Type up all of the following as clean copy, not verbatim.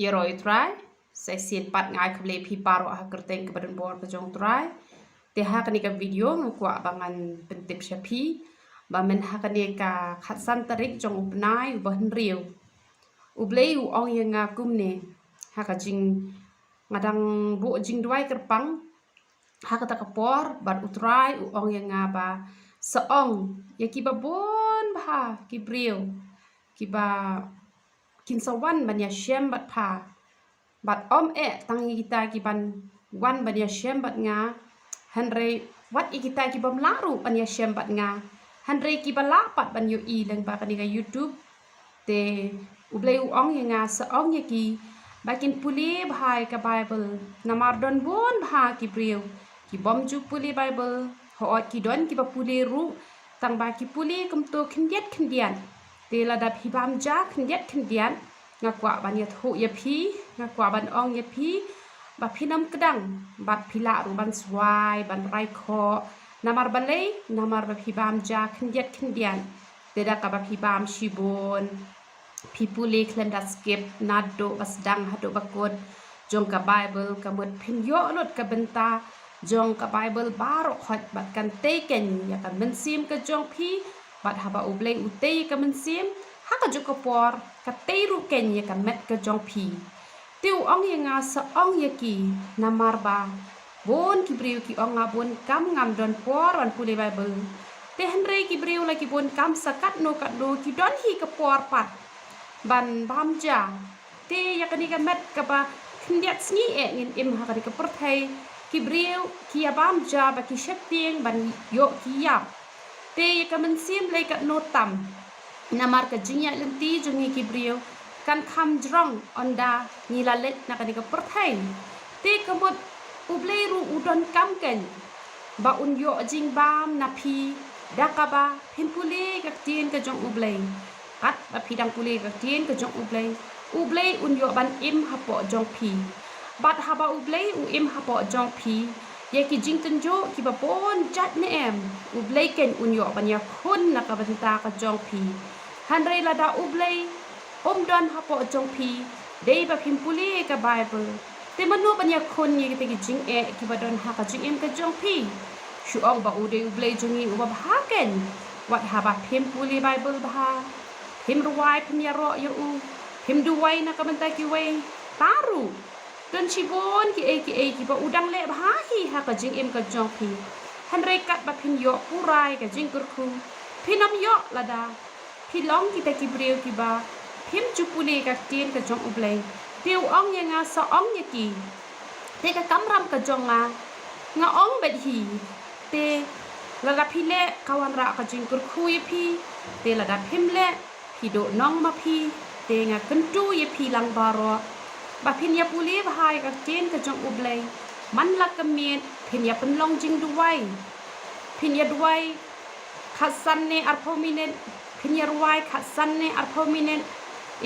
Yeroi try saya sin pat ngai kable pi paro ha kerteng ke badan bor ke jong try te ha kani ka video ngakwa bangan pentip syapi ba men ha kani ka khatsan tarik jong upnai uban riu ublei u ong yang ngakum ne ha ka jing ngadang bu jing duai kerpang ha ka takapor bat utrai u ong yang ngaba seong ya ki babon ba ki briu ki ba kin sawan ban ya syem bat pha bat om tang kita ki ban wan ban ya syem bat nga hanre wat kita ki bam laru ban ya syem bat nga hanre ki balapat ban yo i leng ba kani ka YouTube te ublei u ong yang nga seong ya ki bakin puli bhai ka Bible namar don bon bha ki briu ki bom ju puli Bible ho ki don ki ba puli ru tang ba ki puli kum to khindiat khindian te la dap hi bam ja khindiat khindian ngakwa ban ya thu ya phi ngakwa ban ong ya phi ba phi nam kedang bat phila ru ban swai ban rai kho namar balei namar ba phi bam ja khindiat khindian te da ka ba phi bam shibon phi puli klenda skip nado basdang hado bakod jong ka Bible ka mut phin yo lot ka benta jong ka Bible baro khot bat kan te ken ya kan men sim ka jong phi bat haba ublei utei ka men sim ha ka jok por ka te ru ken ya ka met ka jong phi tiu ong ya nga sa ong ya ki namar ba bon ki briu ki ong nga bon kam ngam don por wan puli Bible te henre ki briu la ki bon kam sakat no kat do ki don hi ka por pat ban bam ja te ya ka ni ka met ka ba khndiat sngi ngin im ha ka ka perthai ki briu ki ya bam ja ba ki sheping ban yo ki ya te ya ka men sim le ka no tam namar ka jingya lenti jungi ki briu kan kham jrong onda ni la let na ka ni ka perthai te ka mot ublei ru udon kam ken ba un yo jing bam na phi dakaba phinpuli ka tin ka jong ublei kat ba phidang puli ka tin ka jong ublei un yo ban im hapo jong phi bat haba ublei u im hapo jong phi ye ki jing tenjo ki ba bon chat ne em ublei ken un yo ban ya khun na ka banta ka jong phi hanre la da ublei don hapo jong phi dei ba phinpuli ka Bible te manu ban ya khun ye ki jing ki ba don ha ka jing em ka jong phi shu ong ba u dei ublei jungi u ba ha ken wat haba phinpuli Bible ba him ruwai phim ya ro yo u him duwai na ka banta ki wei taru don chibon ki ba udang le ba hi ha ka jing em ka jong phi hanre kat ba phin yo purai ka jing kur khu phinam yo lada philong ki ta ki breu ki ba phim chupule ka tin ka jong ublei tiu ong ya nga sa ong ya ki te ka kamram ka jong nga ong bet hi te lada phile kawan ra ka jing kur khu ye phi te lada phim le phi do nong ma phi te nga kentu ye phi lang baro ba phin ya puli bhai ka tin ka jong ublei man la ka miet phin ya pen long jing duwai phin ya duwai khasan ne arpho minen phin ya ruwai khasan ne arpho minen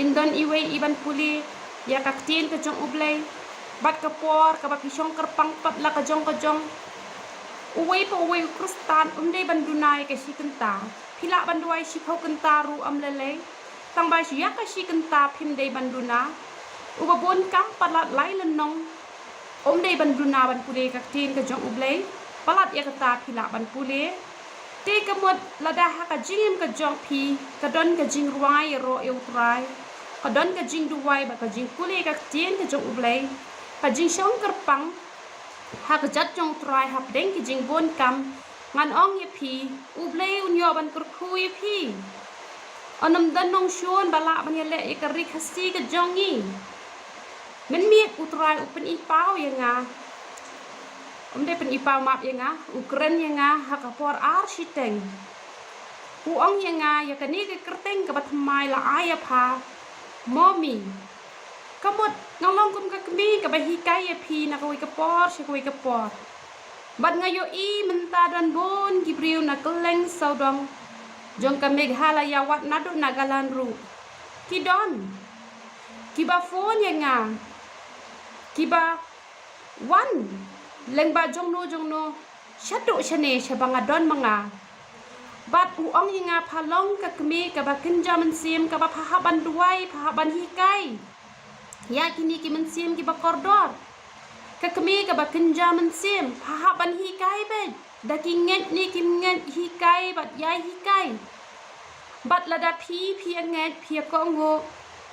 indon iwei iban puli ya ka tin ka jong ublei bat ka por ka ba phisong kerpang pat la ka jong uwei pa uwei kristan dei bandunai ka sikenta phila banduai si phau kenta ru amlele tang ba si ya ka sikenta phim dei banduna uba bon kam palat lai lenong dei banduna ban pule ka tin ka jong ublei palat ya kata phila ban pule te ka mot lada ha ka jing ka jong phi ka don ka jing ruai ro eu trai ka don ka jing duwai ba ka jing pule ka tin ka jong ublei ka jing song kerpang ha ka jat jong trai hap deng ki jing bon kam ngan ong ye phi ublei un yo ban kur khu ye phi anam dan nong shon bala ban ye le ka ri khasi ka jong ni men mi utrai upen I pau ye nga de pen I pau map ye nga ukren ye nga ha ka por ar shiteng u ong ye nga ya ka ni ka kerteng ka bat mai la aya pha mommy kamot ngalong kum ka kmi ka ba hi kai ye phi na ka wi ka por shi ka wi ka por bat nga yo I menta dan bon ki briu na keleng saudong jong ka meghalaya wat nadu nagalan ru ki don ki ba phone ye nga ki ba wan leng ba jong no shadu shane shabanga don manga bat u ong ye nga phalong ka kmi ka ba kinja man sim ka ba pha ban duai pha ban hi kai ya kini ki men sim ki ba kordor ka kemi ka ba kenja men sim pha ban hi kai be da ki nget ni ki nget hi kai bat yai hi kai bat la da phi nget phi ko ngo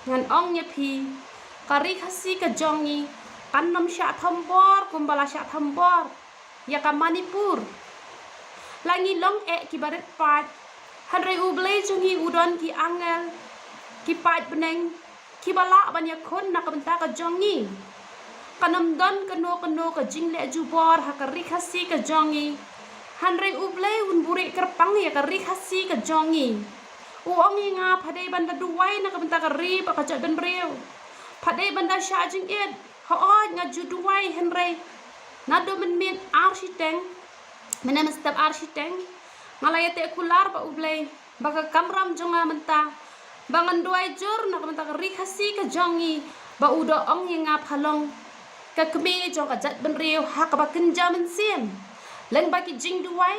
ngan ong nya phi kari khasi ka jongi kan nom sha thambor kumbala sha thambor ya ka manipur langi long ki baret pat hanre ublei jungi udon ki angel ki pat beneng ki bala ban ya khon na ka benta ka jongi kanam don kano ka jingle jubor ha ka rikhasi ka jongi hanre ublei un buri kerpang ya ka rikhasi ka jongi uongi nga phadei banda duwai na ka benta ka ri pa ka jat ben breu phadei banda sha jing ed ha oj nga ju duwai hanre na do men mit architect mena step architect malaya te kular ba ublei baka kamram jonga menta bangan duai jur na ka benta ka rikhasi ka jongi ba udo ong nga phalong ka kemi jong ka jat ben reu ha ka ba kenja men sim leng ba ki jing duai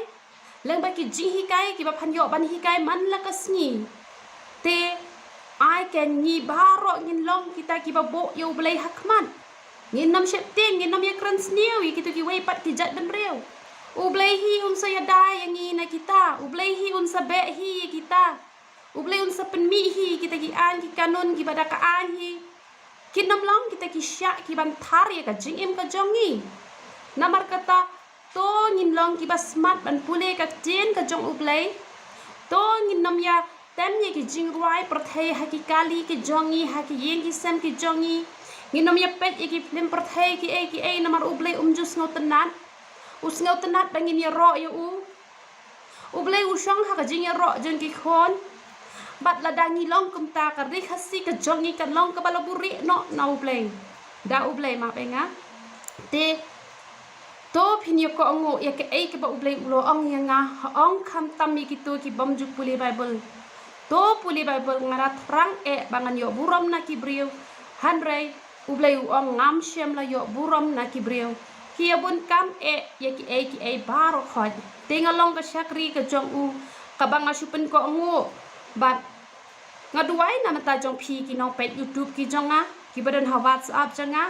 leng ba ki jing hikai ki ba phan yo ban hikai man la ka sngi te ai ken ni baro ngin long kita ki ba bo yo blai hakman ngin nam shep ting ngin nam ya kran sniu ki tu ki wei pat ki jat ben reu u blai hi un sa ya dai yang ni na kita u blai hi un sa be hi kita u blai un sa pen mi hi kita ki an ki kanun ki bada ka an hi kinam long kita ki sya ki ban thar ya ka jing im ka jongi namar kata to ngin long ki ba smart ban pule ka jen ka jong ublei to ngin nam ya tem ye ki jing ruai prathai ha ki kali ki jongi ha ki yen ki sem ki jongi ngin nam ya pet ye ki film prathai ki e namar ublei jus ngau tenat us ngau tenat bangin ya ro ya ublei usong ha ka jing ya ro jen ki khon bat la dangi long kum ta ka ri khasi ka jongi ka long ka balaburi no na ublei da ublei ma penga te to phinyo ko ngo ya ke ke ba ublei ulo ong ya nga ong kham tam mi ki to ki bam juk puli bible to puli bible ngara thrang bangan yo buram na ki briu hanrei ublei ong ngam shem la yo buram na ki briu ki bun kam ya ki baro khoj tingalong ka shakri ka jong u ka banga supen ko ngo bat ngaduai na mata jong phi ki no pet youtube ki jonga ki badan ha whatsapp jonga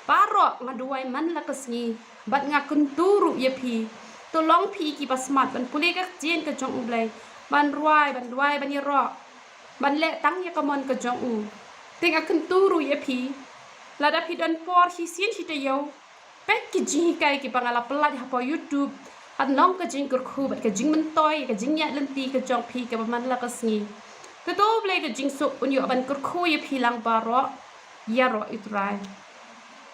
baro ngaduai man la kasngi bat nga kunturu ye phi to long phi ki basmat ban pule ka jen ka jong ublai ban ruai ban ye ro ban le tang ye ka mon ka jong u tinga kunturu ye phi la da phi dan por hi sien chi te yo pek ki ji kai ki pangala pelat ha po youtube an long ka jing kur khu bat ka jing man toy ka jing ya lenti ka jong phi ka man la ka sngi to ublai ka jing su un yo ban kur khu ye phi lang baro ya ro itrai